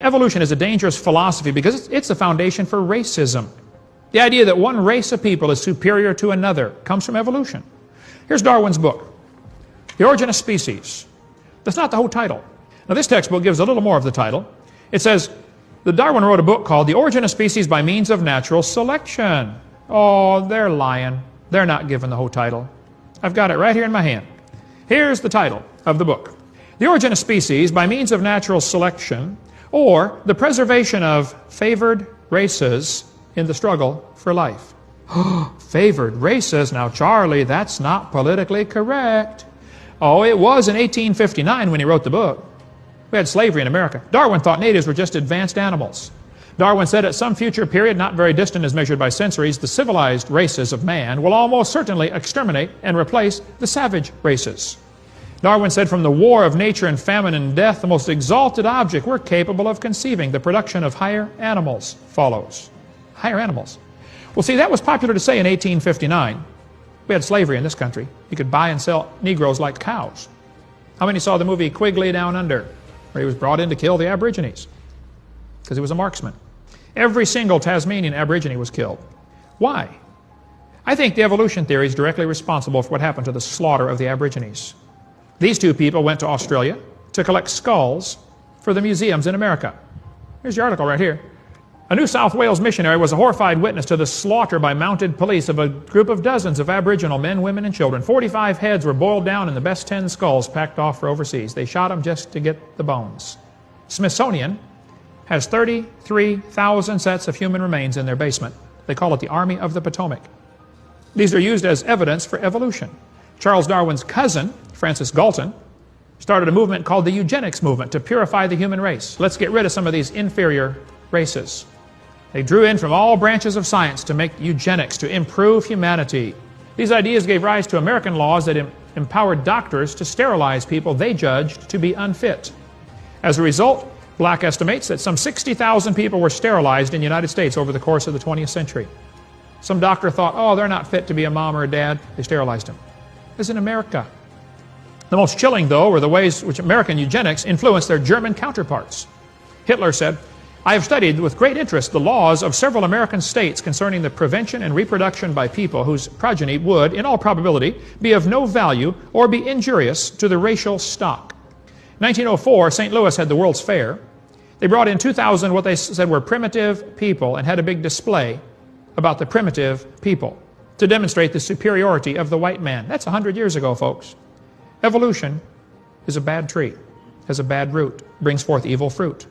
Evolution is a dangerous philosophy because it's the foundation for racism. The idea that one race of people is superior to another comes from evolution. Here's Darwin's book, The Origin of Species. That's not the whole title. Now this textbook gives a little more of the title. It says that Darwin wrote a book called The Origin of Species by Means of Natural Selection. Oh, they're lying. They're not giving the whole title. I've got it right here in my hand. Here's the title of the book. The Origin of Species by Means of Natural Selection, or the Preservation of Favored Races in the Struggle for Life. Favored races? Now, Charlie, that's not politically correct. Oh, it was in 1859 when he wrote the book. We had slavery in America. Darwin thought natives were just advanced animals. Darwin said at some future period, not very distant as measured by centuries, the civilized races of man will almost certainly exterminate and replace the savage races. Darwin said from the war of nature and famine and death, the most exalted object we're capable of conceiving, the production of higher animals, follows. Higher animals. Well, see, that was popular to say in 1859. We had slavery in this country. You could buy and sell Negroes like cows. How many saw the movie Quigley Down Under, where he was brought in to kill the Aborigines? Because he was a marksman. Every single Tasmanian Aborigine was killed. Why? I think the evolution theory is directly responsible for what happened to the slaughter of the Aborigines. These two people went to Australia to collect skulls for the museums in America. Here's the article right here. A New South Wales missionary was a horrified witness to the slaughter by mounted police of a group of dozens of Aboriginal men, women, and children. 45 heads were boiled down and the best 10 skulls packed off for overseas. They shot them just to get the bones. Smithsonian has 33,000 sets of human remains in their basement. They call it the Army of the Potomac. These are used as evidence for evolution. Charles Darwin's cousin, Francis Galton, started a movement called the eugenics movement to purify the human race. Let's get rid of some of these inferior races. They drew in from all branches of science to make eugenics, to improve humanity. These ideas gave rise to American laws that empowered doctors to sterilize people they judged to be unfit. As a result, Black estimates that some 60,000 people were sterilized in the United States over the course of the 20th century. Some doctor thought, oh, they're not fit to be a mom or a dad. They sterilized them. This is in America. The most chilling, though, were the ways which American eugenics influenced their German counterparts. Hitler said, I have studied with great interest the laws of several American states concerning the prevention and reproduction by people whose progeny would, in all probability, be of no value or be injurious to the racial stock. 1904, St. Louis had the World's Fair. They brought in 2,000 what they said were primitive people and had a big display about the primitive people to demonstrate the superiority of the white man. That's 100 years ago, folks. Evolution is a bad tree, has a bad root, brings forth evil fruit.